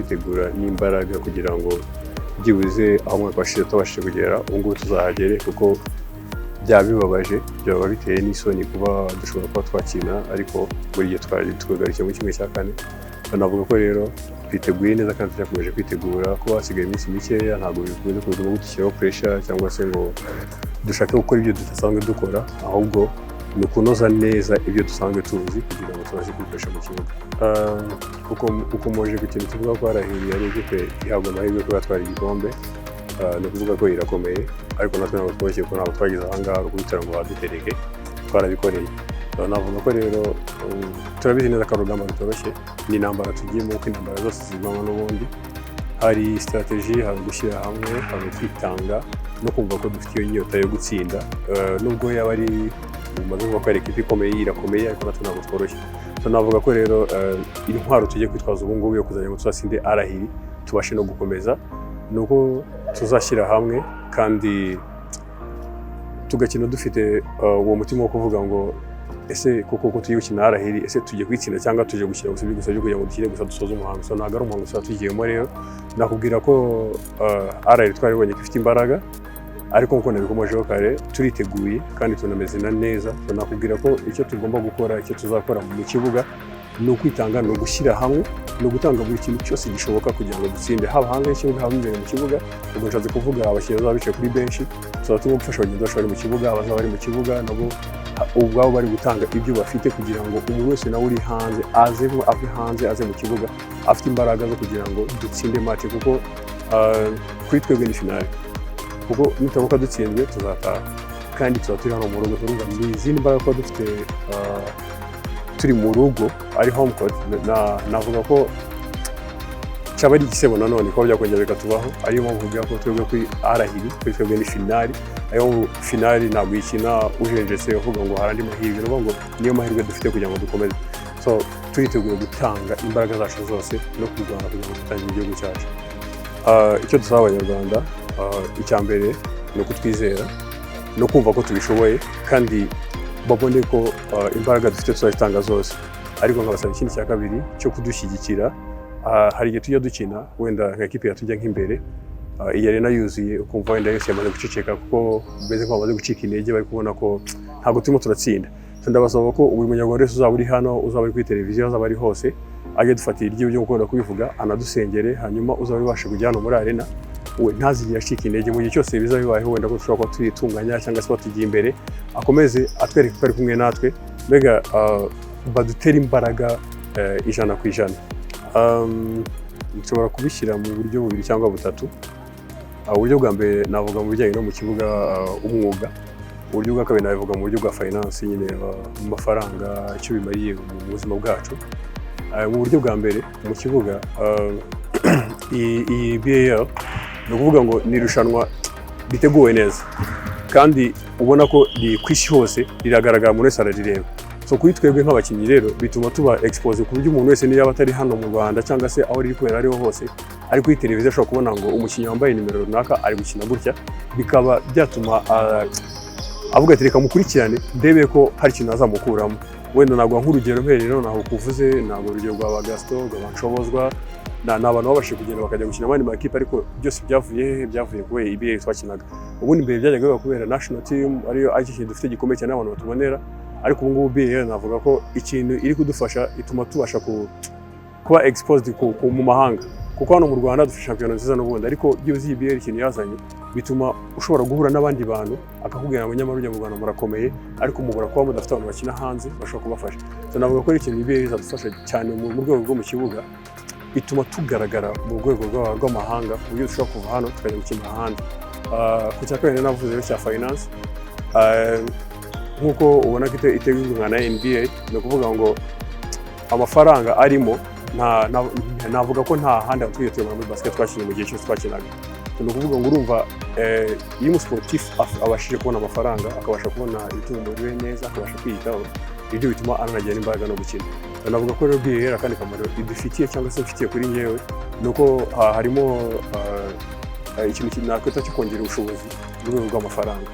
kwitegura n'imbaraga kugira ngo byibuze aho umwaka washize tubashije kugera ubu ngubu tuzahagere, kuko byaba bibabaje, byaba biteye n'isoni kuba dushobora kuba twakina ariko buri gihe twagarukiye mu kimwe cya kane. Navuga ko rero twiteguye neza kandi turakomeje kwitegura, kuba hasigaye iminsi mikeya ntabwo bikunze kuza gushyiraho pressure cyangwa se ngo dushake gukora ibyo tudasanzwe dukora, ahubwo ni ukunoza neza ibyo dusanzwe tuzi kugira ngo tubashe kwifasha mu kibuga. Uko muje ku kintu tuvuga ko arahiriye ari ikipe ihabwa amahirwe yo kuba yatwara igikombe, ni ukuvuga ko irakomeye, ariko natwe ntabwo tworoshye ko ntabwo twageze aha ngaha kugira ngo badutereke, twarabikoreye. Navuga ko rero turabizi neza ko urugamba rutoroshye, ni intambara tugiyemo, kuko intambara zose zivamo n'ubundi. Hari strategy, hari gushyira hamwe, hari kwitanga no kumva ko dufite iyo nyota yo gutsinda, nubwo yaba ari umaze kuvuga ko ari ikipe ikomeye, irakomeye, ariko natwe ntabwo tworoshye. Navuga ko rero intwaro tugiye kwitwaza ubu ngubu yo kuzajya ngo tuzasinde arahiri tubashe no gukomeza, ni uko tuzashyira hamwe kandi tugakina dufite uwo mutima wo kuvuga ngo ese koko ko tugiye gukina arahiri, ese tugiye kwitsinda cyangwa tuje gukina gusa gusa kugira ngo dukine gusa dusoze umuhango. Ntabwo ari umuhango gusa tugiyemo. Rero nakubwira ko arahiri twaribonye ko ifite imbaraga, ariko nkuko nabikomojeho kare turiteguye kandi tunameze neza. Nakubwira ko icyo tugomba gukora, icyo tuzakora mu kibuga ni ukwitanga, ni ugushyira hamwe, ni ugutanga buri kintu cyose gishoboka kugira ngo dutsinde, haba hanze y'ikibuga, haba imbere mu kibuga. Ubwo nshatse kuvuga abakinnyi bazaba bicaye kuri benshi, tuzaba turimo gufasha abagenzi bacu bari mu kibuga, abazaba bari mu kibuga nabo ubwabo bari gutanga ibyo bafite kugira ngo umuntu wese nawe uri hanze ave hanze aze mu kibuga afite imbaraga zo kugira ngo dutsinde match, kuko kuri twebwe ni finale, kuko nitabuka dutsinzwe tuzataha kandi tuzaba turi hano mu rugo. Turumva ni izindi mbaraga kuba dufite turi mu rugo ari home court. Navuga ko cyaba ari igisebo nanone kuba byakongera bikatubaho, ariyo mpamvu mvuga ko twebwe kuri arahiri kuri twebwe ni finale. Ayo finale ntabwo ikina ujenjetse uvuga ngo hari andi mahirwe, ngo niyo mahirwe dufite kugira ngo dukomeze. Turiteguye gutanga imbaraga zacu zose no kurwana kugira ngo dutangire igihugu cyacu. Icyo dusaba abanyarwanda, icya mbere ni ukutwizera no kumva ko tubishoboye, kandi babone ko imbaraga dufite tuzazitanga zose. Ariko nkabasaba ikindi cya kabiri cyo kudushyigikira. Hari igihe tujya dukina wenda nka ekipe yatujya nk'imbere, iyi arena yuzuye ukumva wenda yose yamaze guceceka kuko beze ko bamaze gucika intege, bari kubona ko ntabwo turimo turatsinda. Ndabasaba ko buri munyarwanda wese uzaba uri hano, uzaba uri kuri televiziyo, uzaba ari hose, ajye dufatira iry'iyo byo gukunda kubivuga, anadusengere, hanyuma uzaba ubasha kujya hano muri arena we ntazigire acika intege. Mu gihe cyose bizaba bibayeho wenda ko dushobora kuba tuyitunganya cyangwa se batugiye imbere, akomeze atwereke ko ari kumwe natwe, mbega badutera imbaraga 100%. Nshobora kubishyira mu buryo bubiri cyangwa butatu. Uburyo bwa mbere navuga mu bijyanye no mu kibuga umwuga, uburyo bwa kabiri navuga mu buryo bwa finance, nyine mu mafaranga icyo bimariye mu buzima bwacu. Mu buryo bwa mbere mu kibuga, iyi BAL ni ukuvuga ngo ni irushanwa riteguwe neza kandi ubona ko ku isi hose riragaragara, umuntu wese ararireba. Kuri twebwe nk'abakinnyi rero bituma tuba expose ku buryo umuntu wese niyo yaba atari hano mu Rwanda cyangwa se aho riri kubera ariho hose, ari kuri televiziyo ashobora kubona ngo umukinnyi wambaye nimero runaka ari gukina gutya, bikaba byatuma avuga ati reka mukurikirane ndebe ko hari ikintu azamukuramo. Wenda ntabwo nk'urugero mperero naho kuvuze, ntabwo urugero rwa Gaston, rwa Nshobozwa, ni abantu babashije kugenda bakajya gukina abandi makipe, ariko byose byavuye kubera IBA twakinaga. Ubundi mbere byajyaga biba kubera national team, ariyo kintu dufite gikomeye cyane abantu batubonera, ariko ubu ngubu BAL navuga ko ikintu iri kudufasha ituma tubasha kuba exposed mu mahanga, kuko hano mu Rwanda dufite shampiyona nziza n'ubundi, ariko byibuze BAL ikintu yazanye bituma ushobora guhura n'abandi bantu akakubwira ngo nyamara ujya mu Rwanda murakomeye, ariko mubura kuba mudafite abantu bakina hanze bashobora kubafasha. Navuga ko ikintu BAL izadufasha cyane mu rwego rwo mu kibuga, ituma tugaragara mu rwego rw'amahanga, ku buryo dushobora kuva hano tukajya gukina ahandi. Ku cya kabiri navuze cya finance, nk'uko ubona ko itegurwa na NBA, ni ukuvuga ngo amafaranga arimo navuga ko nta handi hatwiye tuyobora muri basket twakinnye mu gihe cyose twakinaga. ni ukuvuga ngo urumva iyo umusiporutifu abashije kubona amafaranga, akabasha kubona ibitunga umubiri we neza, akabasha kwiyitaho, ibyo bituma ananagira imbaraga no gukina. Navuga ko rero bwiherera kandi kamaro idufitiye cyangwa se mfitiye kuri njyewe ni uko harimo ikintu nakwita cyo kongera ubushobozi mu rwego rw'amafaranga.